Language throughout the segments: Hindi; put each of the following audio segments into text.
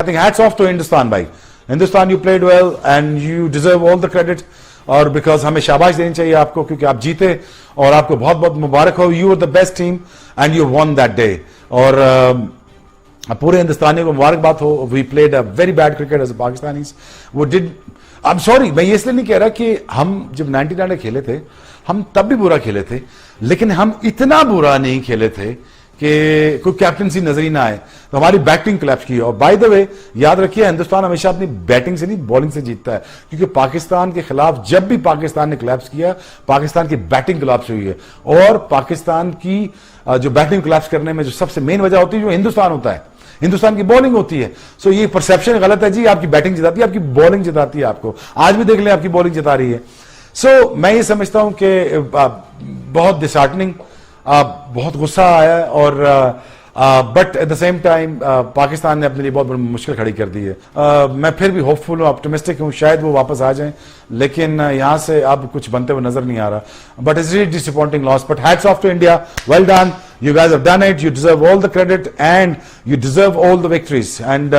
I think hats off to Hindustan, भाई. Hindustan, you played well and you deserve all the credit. और बिकॉज हमें शाबाश देनी चाहिए आपको क्योंकि आप जीते और आपको बहुत बहुत मुबारक हो. You are the best team and you won that day. और पूरे हिंदुस्तानियों को मुबारकबाद हो. We played a very bad cricket as Pakistanis. वो डिड. आई एम सॉरी, मैं ये इसलिए नहीं कह रहा कि हम जब 99 में खेले थे हम तब भी बुरा खेले थे, लेकिन हम इतना बुरा नहीं खेले थे कि कोई कैप्टनसी नजर ही ना आए. तो हमारी बैटिंग क्लैप्स की. और बाय द वे याद रखिए, हिंदुस्तान हमेशा अपनी बैटिंग से नहीं बॉलिंग से जीतता है, क्योंकि पाकिस्तान के खिलाफ जब भी पाकिस्तान ने क्लैप्स किया, पाकिस्तान की बैटिंग क्लैप्स हुई है. और पाकिस्तान की जो बैटिंग क्लैप्स करने में जो सबसे मेन वजह होती है, जो हिंदुस्तान होता है, हिंदुस्तान की बॉलिंग होती है. सो ये परसेप्शन गलत है जी, आपकी बैटिंग जिताती है, आपकी बॉलिंग जिताती है. आपको आज भी देख लें, आपकी बॉलिंग जिता रही है. सो मैं ये समझता हूं कि बहुत डिसहार्टनिंग, बहुत गुस्सा आया. और but at the same time Pakistan ने अपने लिए बहुत बड़ी मुश्किल खड़ी कर दी है. मैं फिर भी होपफुल हूँ, ऑप्टिमिस्टिक हूँ, शायद वो वापस आ जाएं, लेकिन यहाँ से अब कुछ बनते हुए नजर नहीं आ रहा. But it's really disappointing loss. But hats off to India, well done, you guys have done it, you deserve all the credit and you deserve all the victories. And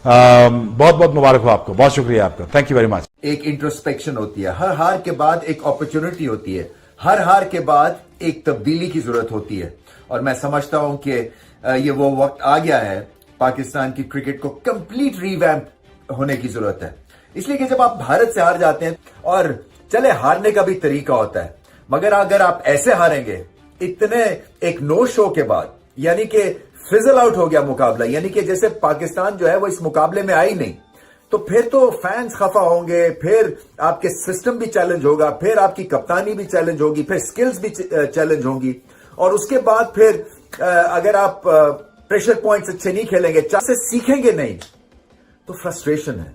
बहुत बहुत मुबारक हो आपको. बहुत शुक्रिया आपका. Thank you very much. एक इंट्रोस्पेक्शन होती है, हर हार के बाद एक अपॉर्चुनिटी होती है, हर हार के बाद एक तब्दीली की जरूरत होती है. और मैं समझता हूं कि ये वो वक्त आ गया है, पाकिस्तान की क्रिकेट को कंप्लीट रिवैम्प होने की जरूरत है. इसलिए कि जब आप भारत से हार जाते हैं, और चले हारने का भी तरीका होता है, मगर अगर आप ऐसे हारेंगे इतने एक नो शो के बाद, यानी कि फिजल आउट हो गया मुकाबला, यानी कि जैसे पाकिस्तान जो है वो इस मुकाबले में आई नहीं, तो फिर तो फैंस खफा होंगे, फिर आपके सिस्टम भी चैलेंज होगा, फिर आपकी कप्तानी भी चैलेंज होगी, फिर स्किल्स भी चैलेंज होंगी. और उसके बाद फिर अगर आप प्रेशर पॉइंट्स अच्छे नहीं खेलेंगे, से सीखेंगे नहीं, तो फ्रस्ट्रेशन है.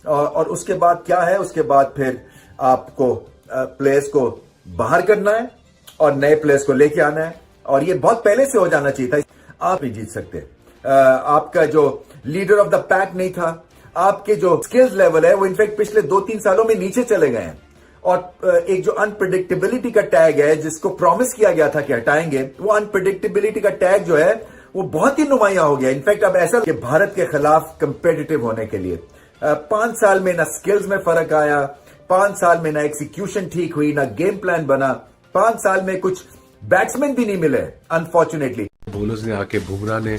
और उसके बाद क्या है, उसके बाद फिर आपको प्लेयर्स को बाहर करना है और नए प्लेयर्स को लेके आना है. और ये बहुत पहले से हो जाना चाहिए था. आप नहीं जीत सकते. आपका जो लीडर ऑफ द पैक नहीं था, आपके जो स्किल्स लेवल है वो इनफैक्ट पिछले 2-3 सालों में नीचे चले गए हैं. और एक जो अनप्रिडिक्टेबिलिटी का टैग है, जिसको प्रॉमिस किया गया था कि हटाएंगे, वो अनप्रिडिक्टेबिलिटी का टैग जो है वो बहुत ही नुमाया हो गया. इनफैक्ट अब ऐसा कि भारत के खिलाफ कंपेटिटिव होने के लिए 5 साल में ना स्किल्स में फर्क आया, 5 साल में ना एक्सिक्यूशन ठीक हुई, ना गेम प्लान बना, 5 साल में कुछ बैट्समैन भी नहीं मिले अनफॉर्चुनेटली. बॉलर्स ने आके, बुमराह ने,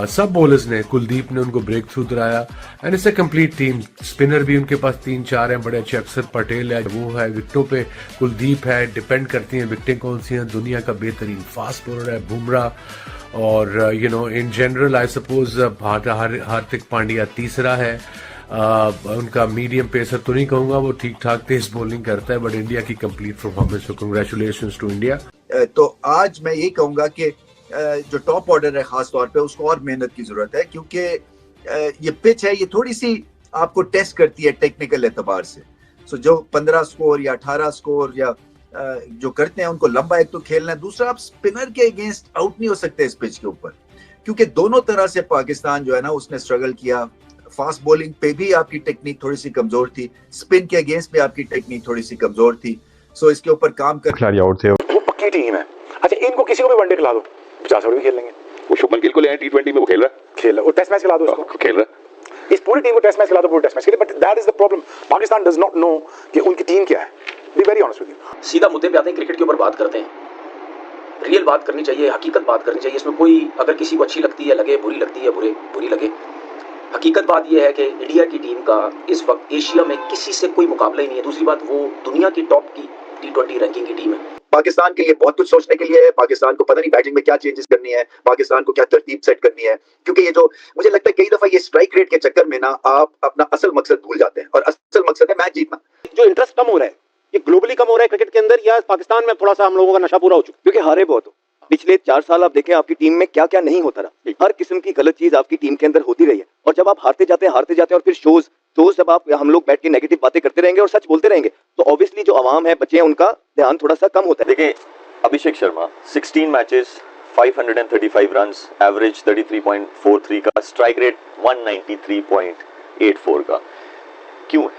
सब बॉलर्स ने, कुलदीप ने उनको ब्रेक थ्रू दिलाया. And it's a complete team. Spinner भी उनके पास 3-4 हैं बड़े अच्छे. अक्षर पटेल है, वो है विकेटों पे, कुलदीप है. डिपेंड करती हैं विकेटें कौन सी हैं. दुनिया का बेहतरीन फास्ट बॉलर है बुमराह. और you know in general I suppose Hardik Pandya तीसरा है. उनका मीडियम पेसर तो नहीं कहूंगा, वो ठीक ठाक तेज बॉलिंग करता है. बट इंडिया की कंप्लीट परफॉर्मेंस, तो कंग्रेचुलेशंस टू इंडिया. तो आज मैं यही कहूंगा कि जो टॉप ऑर्डर है खास तौर पे, उसको और मेहनत की जरूरत है, क्योंकि ये पिच है, ये थोड़ी सी आपको टेस्ट करती है टेक्निकल एतबार से. सो जो 15 स्कोर या 18 स्कोर या जो करते हैं, उनको लंबा एक तो खेलना है, दूसरा आप स्पिनर के अगेंस्ट आउट नहीं हो सकते इस पिच के ऊपर, क्योंकि दोनों तरह से पाकिस्तान जो है ना उसने स्ट्रगल किया. फास्ट बॉलिंग पे भी आपकी टेक्निक थोड़ी सी कमजोर थी, स्पिन के अगेंस्ट भी आपकी टेक्निक थोड़ी सी कमजोर थी. सो इसके ऊपर काम कर. खिलाड़ी आउट थे. वो पक्की टीम है. अच्छा, इनको किसी को भी वनडे खिला दो, 50 ओवर भी खेल लेंगे. वो शुभमन गिल को ले आए T20 में, वो खेल रहा है. वो टेस्ट मैच खिला दो उसको, खेल रहा है. इस पूरी टीम को टेस्ट मैच खिला दो, पूरी टेस्ट मैच खेले. But that is the problem. Pakistan does not know कि उनकी टीम क्या है. Be very honest with you. सीधा मुद्दे पे आते हैं, क्रिकेट के ऊपर बात करते हैं. रियल बात करनी चाहिए, हकीकत बात करनी चाहिए. इसमें कोई अगर किसी को अच्छी लगती है लगे, बुरी लगती है बुरी लगे. हकीकत बात यह है कि इंडिया की टीम का इस वक्त एशिया में किसी से कोई मुकाबला ही नहीं है. दूसरी बात, वो दुनिया की टॉप की T20 रैंकिंग की टीम है. पाकिस्तान के लिए बहुत कुछ सोचने के लिए है. पाकिस्तान को पता नहीं बैटिंग में क्या चेंजेस करनी है, पाकिस्तान को क्या तरतीब सेट करनी है, क्योंकि ये जो मुझे लगता है कई दफा ये स्ट्राइक रेट के चक्कर में ना आप अपना असल मकसद भूल जाते हैं, और असल मकसद है मैच जीतना. जो इंटरेस्ट कम हो रहा है, ये ग्लोबली कम हो रहा है क्रिकेट के अंदर, या पाकिस्तान में थोड़ा सा हम लोगों का नशा पूरा हो चुका है? क्योंकि हारे बहुत हो. पिछले 4 साल आप देखें आपकी टीम में क्या क्या नहीं होता रहा. हर किस्म की गलत चीज आपकी टीम के अंदर होती रही है. और जब आप हारते जाते हैं और फिर शोज जब आप हम लोग बैठ के नेगेटिव बातें करते रहेंगे और सच बोलते रहेंगे, तो ऑब्वियसली जो अवाम है, बच्चे हैं, उनका ध्यान थोड़ा सा कम होता है. देखिए, Abhishek Sharma 16 matches, 535 runs, average 33.43 का, स्ट्राइक रेट 193.84 का. क्यों है?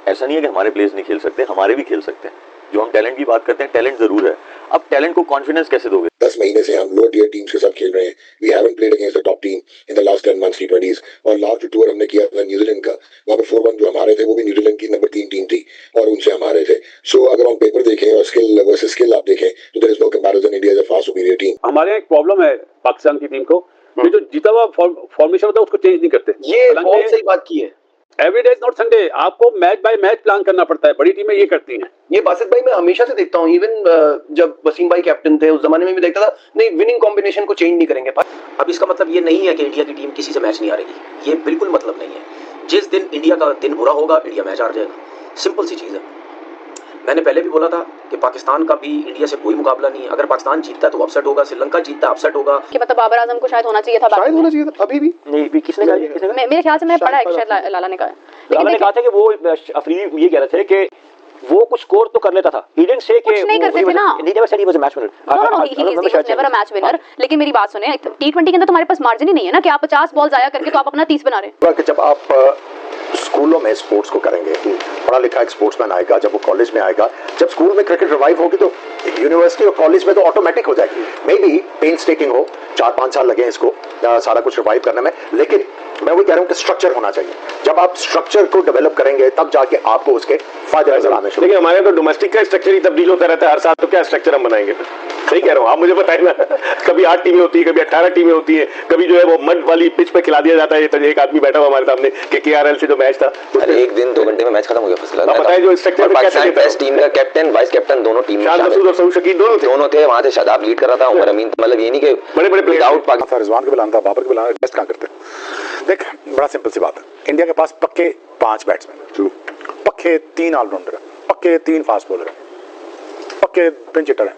ऐसा नहीं है कि हमारे प्लेयर्स नहीं खेल सकते, हमारे भी खेल सकते हैं. जो हम टैलेंट की बात करते हैं, टैलेंट जरूर है. अब टैलेंट को कॉन्फिडेंस कैसे दोगे? 10 महीने से हम लोअर टियर टीम्स के साथ खेल रहे हैं. We haven't played against the top team in the last 10 months T20s. और लास्ट टूर हमने किया था न्यूजीलैंड का, वहाँ पे 4-1 जो हमारे थे वो भी न्यूजीलैंड की नंबर 3 टीम थी और उनसे हमारे थे. सो अगर हम पेपर देखें और स्किल वर्सेस स्किल आप देखें तो there is no comparison. India is a far superior team. हमारे एक प्रॉब्लम है पाकिस्तान की टीम को, ये जो जीता हुआ फॉर्मेशन होता है उसको चेंज नहीं करते. ये बहुत सही बात की है. Every day is not Sunday. आपको मैच बाय मैच प्लान करना पड़ता है. बड़ी टीमें ये करती हैं. ये बासित भाई मैं हमेशा से देखता हूँ, इवन जब वसीम भाई कैप्टन थे उस जमाने में भी देखता था, नहीं विनिंग कॉम्बिनेशन को चेंज नहीं करेंगे. अब इसका मतलब ये नहीं है कि इंडिया की टीम किसी से मैच नहीं हारेगी. ये बिल्कुल मतलब नहीं है. जिस दिन इंडिया का दिन बुरा होगा इंडिया मैच हार जाएगा. सिंपल सी चीज है. मैंने पहले भी बोला था कि पाकिस्तान का भी इंडिया से कोई मुकाबला नहीं है. अगर पाकिस्तान जीतता है तो अपसेट होगा, श्रीलंका जीतता है अपसेट होगा. कि मतलब बाबर आजम को शायद होना चाहिए था. शायद होना चाहिए था. अभी भी नहीं, किसने कहा? मेरे ख्याल से मैं पढ़ा है शायद लाला ने कहा. लाला ने कहा था कि वो अफरीदी ये कह रहे थे कि वो कुछ स्कोर तो कर लेता था. ही डिडंट से कि कुछ नहीं करते थे ना. He never said he was a match winner. No he is never a match winner. लेकिन मेरी बात सुने, T20 के अंदर तुम्हारे पास मार्जिन ही नहीं है ना कि आप 50 बॉल जाया करके तो आप अपना 30 बना रहे हैं. जब आप स्कूलों में स्पोर्ट्स को करेंगे, पढ़ा लिखा एक स्पोर्ट्समैन आएगा, जब वो कॉलेज में आएगा, जब स्कूल में क्रिकेट रिवाइव होगी तो यूनिवर्सिटी और कॉलेज में तो ऑटोमेटिक हो जाएगी. मे बी पेनस्टेकिंग हो, 4-5 साल लगे इसको सारा कुछ रिवाइव करने में, लेकिन मैं वही कह रहा हूँ कि स्ट्रक्चर होना चाहिए. जब आप स्ट्रक्चर को डेवलप करेंगे तब जाके आपको उसके फायदे नजर आने शुरू. देखिए हमारे तो डोमेस्टिक का स्ट्रक्चर ही तब्दील होता रहता है हर साल, तो क्या स्ट्रक्चर हम बनाएंगे? सही कह रहा हूँ. आप मुझे बताइए ना, कभी 8 टीमें होती है, कभी 18 टीमें होती है, कभी जो है वो मड वाली पिच पे खिला दिया जाता है. तो एक आदमी बैठा हुआ हमारे सामने कि KRL से जो मैच था, एक दिन 2 घंटे में मैच खत्म हो गया. फसला बताइए जो स्ट्रक्चर पाकिस्तान टेस्ट टीम का कैप्टन वाइस कैप्टन दोनों टीम में दोनों थे. वहां थे शादाब लीड कर रहा था, उमर अमीन. मतलब ये नहीं कि बड़े विदाउट पाकिस्तान रिजवान के बुलाना था, बाबर के बुलाना, टेस्ट कहां करते. देख बड़ा सिंपल सी बात है. इंडिया के पास पक्के 5 बैट्समैन, पक्के 3 ऑलराउंडर है, पक्के 3 फास्ट बॉलर है, पक्के पिंच हिटर है.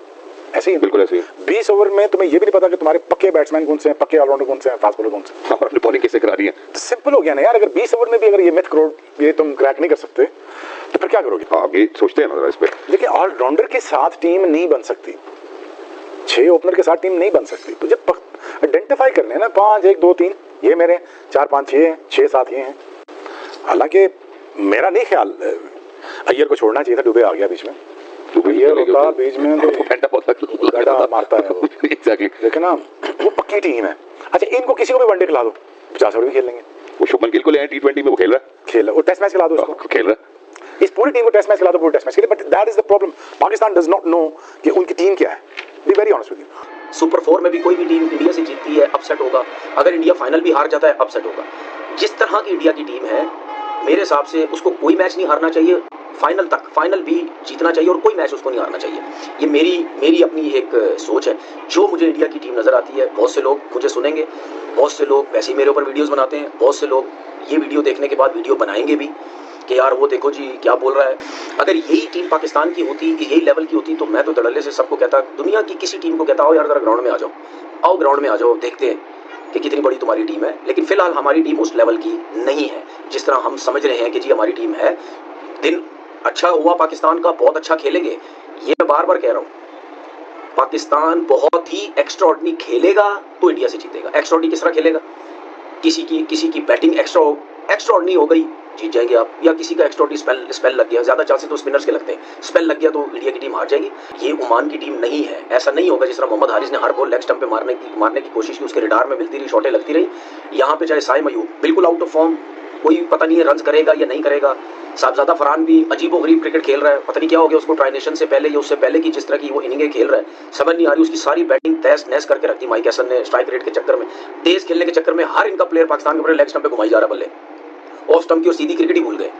ऐसे ही बिल्कुल ऐसे ही 20 ओवर में तुम्हें ये भी नहीं पता कि तुम्हारे पक्के बैट्समैन कौन से हैं, पक्के ऑलराउंडर कौन से हैं, फास्ट बॉलर कौन से हैं. बॉलिंग कैसे करा रही है? तो सिंपल हो गया ना यार. अगर 20 ओवर में भी अगर ये मिथ करोड़ ये तुम क्रैक नहीं कर सकते तो फिर क्या करोगे? आप ये सोचते हैं ना इस पे. देखिए ऑलराउंडर के साथ टीम नहीं बन सकती, 6 ओपनर के साथ टीम नहीं बन सकती. तो जब आइडेंटिफाई करने हैं ना 5 1 2 3 ये मेरे 4 5 6 6 7 ये हैं. हालांकि मेरा नहीं ख्याल अय्यर को छोड़ना चाहिए था. दुबे आ गया बीच में. अय्यर होता बीच में तो मारता है वो. एग्जैक्टली. लेकिन ना वो पक्की टीम है. अच्छा इनको किसी को भी वनडे खिला दो 50 ओवर भी खेल लेंगे. वो शुभमन गिल को ले आए T20 में, वो खेल रहा है. वो टेस्ट मैच खिला दो उसको, खेल रहा है. इस पूरी टीम को टेस्ट मैच खिला दो, पूरी टेस्ट मैच खेले. But that is the problem. Pakistan does not know कि उनकी टीम क्या है. Be very honest with you. Super 4 में भी कोई भी टीम इंडिया से जीतती है अपसेट होगा. अगर इंडिया फाइनल भी हार जाता है अपसेट होगा. जिस तरह की इंडिया की टीम है मेरे हिसाब से उसको कोई मैच नहीं हारना चाहिए. फाइनल तक, फाइनल भी जीतना चाहिए और कोई मैच उसको नहीं हारना चाहिए. ये मेरी अपनी एक सोच है. जो मुझे इंडिया की टीम नजर आती है, बहुत से लोग मुझे सुनेंगे, बहुत से लोग वैसे ही मेरे ऊपर वीडियोस बनाते हैं, बहुत से लोग ये वीडियो देखने के बाद वीडियो बनाएंगे भी कि यार वो देखो जी क्या बोल रहा है. अगर यही टीम पाकिस्तान की होती, यही लेवल की होती, तो मैं तो धड़ल्ले से सबको कहता, दुनिया की किसी टीम को कहता हो यार जरा ग्राउंड में आ जाओ, आओ ग्राउंड में आ जाओ, देखते हैं कि कितनी बड़ी तुम्हारी टीम है. लेकिन फिलहाल हमारी टीम उस लेवल की नहीं है जिस तरह हम समझ रहे हैं कि जी हमारी टीम है. दिन अच्छा हुआ पाकिस्तान का, बहुत अच्छा खेलेंगे. ये मैं बार बार कह रहा हूँ, पाकिस्तान बहुत ही एक्स्ट्राऑर्डिनरी खेलेगा तो इंडिया से जीतेगा. एक्स्ट्राऑर्डिनरी किस तरह खेलेगा? किसी की बैटिंग एक्स्ट्राऑर्डिनरी हो गई, जीत जाएंगे आप. या किसी का एक्स्ट्राऑर्डिनरी स्पेल लग गया, ज्यादा चांसेस तो स्पिनर्स के लगते हैं, स्पेल लग गया तो इंडिया की टीम हार जाएगी. ये ओमान की टीम नहीं है. ऐसा नहीं होगा जिस तरह मोहम्मद हारिस ने हर बॉल लेग स्टंप पे मारने की कोशिश की, उसके रिडार में मिलती रही, शॉटें लगती रही. यहाँ पे चाहे साइम अयूब बिल्कुल आउट ऑफ फॉर्म, कोई पता नहीं है रन करेगा या नहीं करेगा. साहबजादा फरहान भी अजीबोगरीब क्रिकेट खेल रहा है, पता नहीं क्या हो गया उसको ट्राइनेशन से पहले या उससे पहले की जिस तरह की वो इनिंगें खेल रहा है समझ नहीं आ रही. उसकी सारी बैटिंग तहस नहस करके रखती माइक हैसन ने. स्ट्राइक रेट के चक्कर में, तेज खेलने के चक्कर में हर इनका प्लेयर पाकिस्तान के ऊपर लेग स्टंप पे घुमाई जा रहा बल्ले. ऑफ स्टंप की और सीधी क्रिकेट ही भूल गए.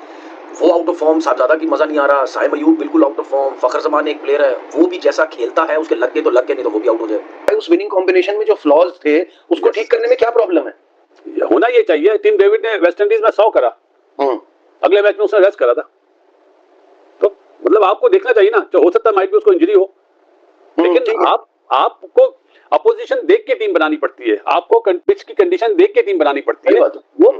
वो आउट ऑफ फॉर्म. साहबजादा की मजा नहीं आ रहा. साइम अयूब बिल्कुल आउट ऑफ फॉर्म. फखर जमान एक प्लेयर है, वो भी जैसा खेलता है उसके लग गए तो लग गए, नहीं तो वो भी आउट हो जाए. उस विनिंग कॉम्बिनेशन में जो फ्लॉज थे उसको ठीक करने में क्या प्रॉब्लम है? होना ये चाहिए. टीम डेविड ने वेस्ट इंडीज में 100 करा, अगले मैच में उसने रेस्ट करा था. तो मतलब आपको देखना चाहिए ना. तो हो सकता है माइट भी उसको इंजरी हो, लेकिन आपको अपोजिशन देख के टीम बनानी पड़ती है. आपको पिच की कंडीशन देख के टीम बनानी पड़ती है. वो